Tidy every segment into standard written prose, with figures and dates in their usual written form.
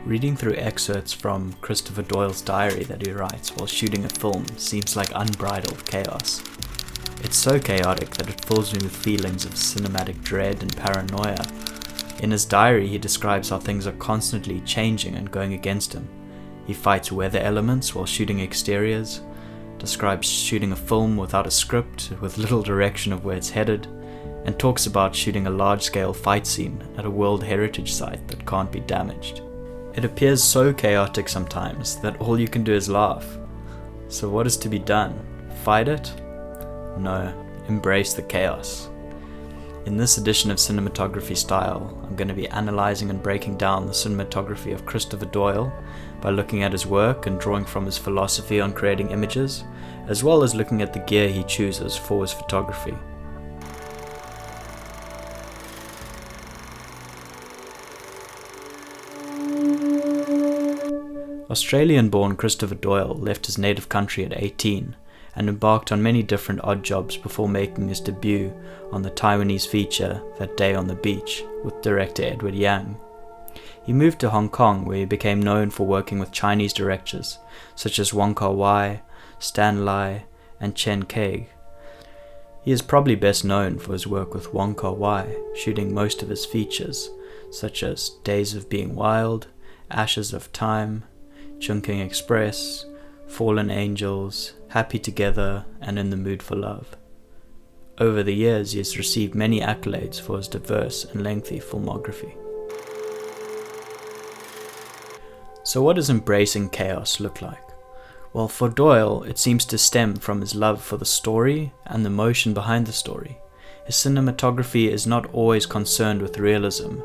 Reading through excerpts from Christopher Doyle's diary that he writes while shooting a film seems like unbridled chaos. It's so chaotic that it fills me with feelings of cinematic dread and paranoia. In his diary, he describes how things are constantly changing and going against him. He fights weather elements while shooting exteriors, describes shooting a film without a script, with little direction of where it's headed, and talks about shooting a large-scale fight scene at a World Heritage Site that can't be damaged. It appears so chaotic sometimes that all you can do is laugh. So what is to be done? Fight it? No, embrace the chaos. In this edition of Cinematography Style, I'm going to be analysing and breaking down the cinematography of Christopher Doyle by looking at his work and drawing from his philosophy on creating images, as well as looking at the gear he chooses for his photography. Australian-born Christopher Doyle left his native country at 18 and embarked on many different odd jobs before making his debut on the Taiwanese feature That Day on the Beach with director Edward Yang. He moved to Hong Kong, where he became known for working with Chinese directors such as Wong Kar-wai, Stan Lai, and Chen Kaige. He is probably best known for his work with Wong Kar-wai, shooting most of his features such as Days of Being Wild, Ashes of Time, Chungking Express, Fallen Angels, Happy Together, and In the Mood for Love. Over the years, he has received many accolades for his diverse and lengthy filmography. So what does embracing chaos look like? Well, for Doyle, it seems to stem from his love for the story and the motion behind the story. His cinematography is not always concerned with realism.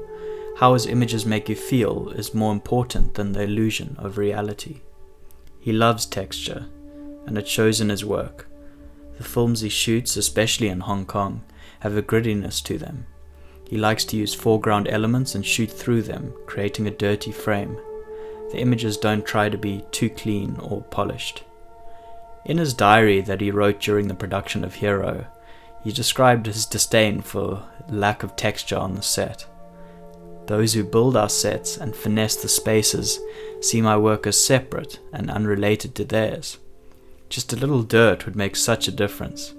How his images make you feel is more important than the illusion of reality. He loves texture, and it shows in his work. The films he shoots, especially in Hong Kong, have a grittiness to them. He likes to use foreground elements and shoot through them, creating a dirty frame. The images don't try to be too clean or polished. In his diary that he wrote during the production of Hero, he described his disdain for lack of texture on the set. Those who build our sets and finesse the spaces see my work as separate and unrelated to theirs. Just a little dirt would make such a difference.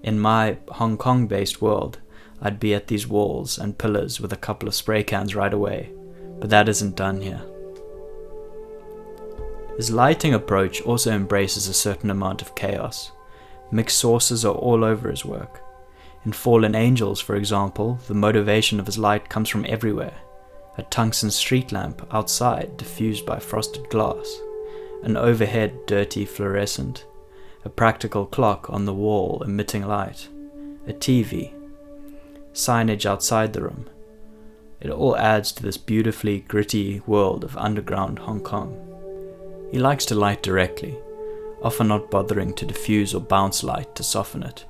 In my Hong Kong-based world, I'd be at these walls and pillars with a couple of spray cans right away, but that isn't done here. His lighting approach also embraces a certain amount of chaos. Mixed sources are all over his work. In Fallen Angels, for example, the motivation of his light comes from everywhere. A tungsten street lamp outside diffused by frosted glass, an overhead dirty fluorescent, a practical clock on the wall emitting light, a TV, signage outside the room. It all adds to this beautifully gritty world of underground Hong Kong. He likes to light directly, often not bothering to diffuse or bounce light to soften it.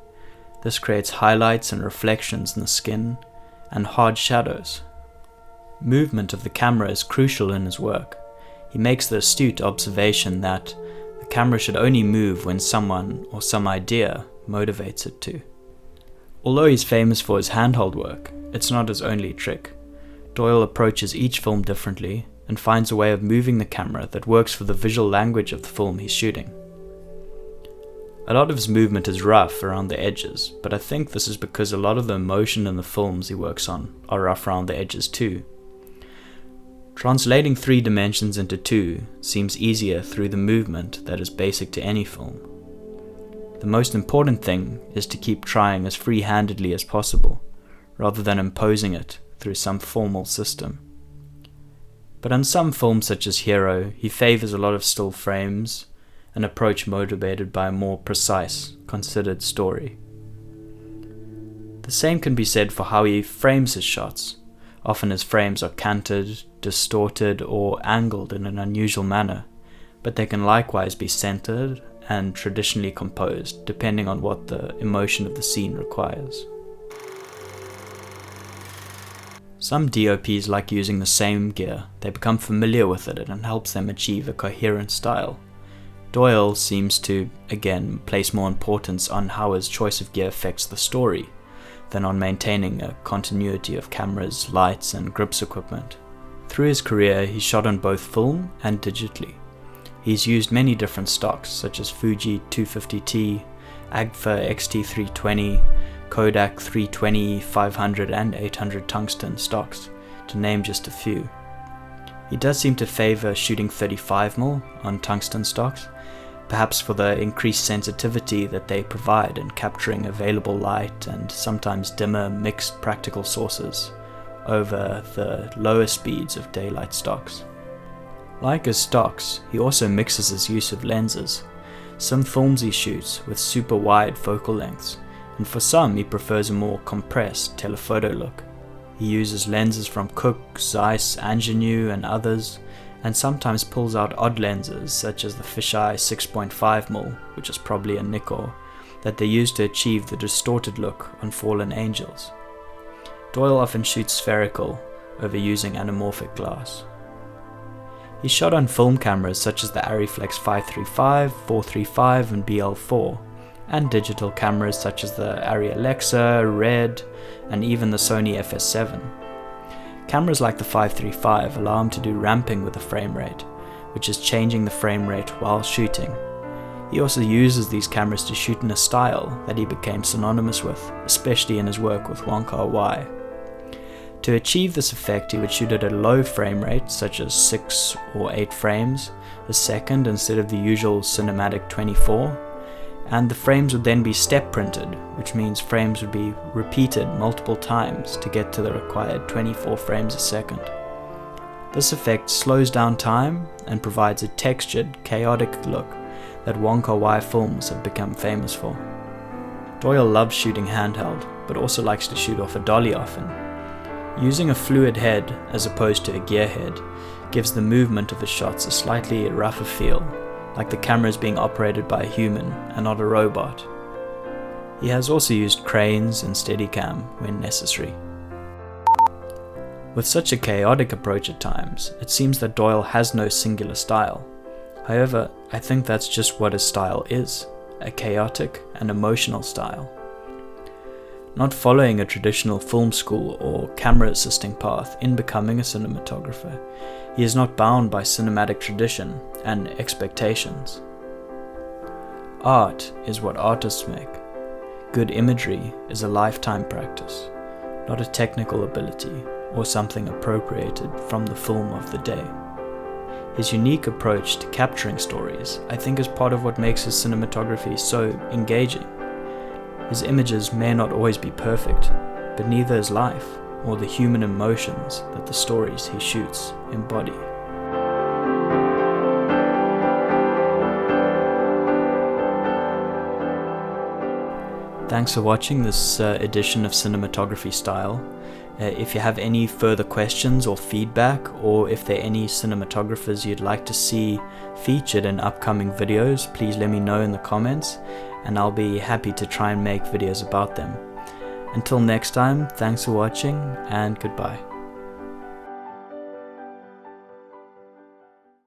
This creates highlights and reflections in the skin, and hard shadows. Movement of the camera is crucial in his work. He makes the astute observation that the camera should only move when someone or some idea motivates it to. Although he's famous for his handheld work, it's not his only trick. Doyle approaches each film differently and finds a way of moving the camera that works for the visual language of the film he's shooting. A lot of his movement is rough around the edges, but I think this is because a lot of the emotion in the films he works on are rough around the edges too. Translating 3 dimensions into 2 seems easier through the movement that is basic to any film. The most important thing is to keep trying as free-handedly as possible, rather than imposing it through some formal system. But in some films such as Hero, he favors a lot of still frames, an approach motivated by a more precise, considered story. The same can be said for how he frames his shots. Often his frames are canted, distorted, or angled in an unusual manner, but they can likewise be centered and traditionally composed, depending on what the emotion of the scene requires. Some DOPs like using the same gear. They become familiar with it and it helps them achieve a coherent style. Doyle seems to, again, place more importance on how his choice of gear affects the story than on maintaining a continuity of cameras, lights, and grips equipment. Through his career, he shot on both film and digitally. He's used many different stocks such as Fuji 250T, Agfa XT320, Kodak 320, 500 and 800 tungsten stocks, to name just a few. He does seem to favour shooting 35mm on tungsten stocks, perhaps for the increased sensitivity that they provide in capturing available light and sometimes dimmer mixed practical sources over the lower speeds of daylight stocks. Like his stocks, he also mixes his use of lenses. Some films he shoots with super wide focal lengths, and for some he prefers a more compressed telephoto look. He uses lenses from Cooke, Zeiss, Angenieux and others, and sometimes pulls out odd lenses such as the fisheye 6.5mm, which is probably a Nikkor, that they use to achieve the distorted look on fallen angels. Doyle often shoots spherical over using anamorphic glass. He shot on film cameras such as the Arriflex 535, 435 and BL4, and digital cameras such as the Arri Alexa, Red, and even the Sony FS7. Cameras like the 535 allow him to do ramping with the frame rate, which is changing the frame rate while shooting. He also uses these cameras to shoot in a style that he became synonymous with, especially in his work with Wong Kar-wai. To achieve this effect, he would shoot at a low frame rate, such as 6 or 8 frames a second instead of the usual cinematic 24, and the frames would then be step printed, which means frames would be repeated multiple times to get to the required 24 frames a second. This effect slows down time and provides a textured, chaotic look that Wong Kar-wai films have become famous for. Doyle loves shooting handheld, but also likes to shoot off a dolly often. Using a fluid head as opposed to a gear head gives the movement of his shots a slightly rougher feel, like the camera is being operated by a human and not a robot. He has also used cranes and Steadicam when necessary. With such a chaotic approach at times, it seems that Doyle has no singular style. However, I think that's just what his style is, a chaotic and emotional style. Not following a traditional film school or camera assisting path in becoming a cinematographer, he is not bound by cinematic tradition and expectations. Art is what artists make. Good imagery is a lifetime practice, not a technical ability or something appropriated from the film of the day. His unique approach to capturing stories, I think, is part of what makes his cinematography so engaging. His images may not always be perfect, but neither is life or the human emotions that the stories he shoots embody. Thanks for watching this edition of Cinematography Style. If you have any further questions or feedback, or if there are any cinematographers you'd like to see featured in upcoming videos, please let me know in the comments, and I'll be happy to try and make videos about them. Until next time, thanks for watching, and goodbye.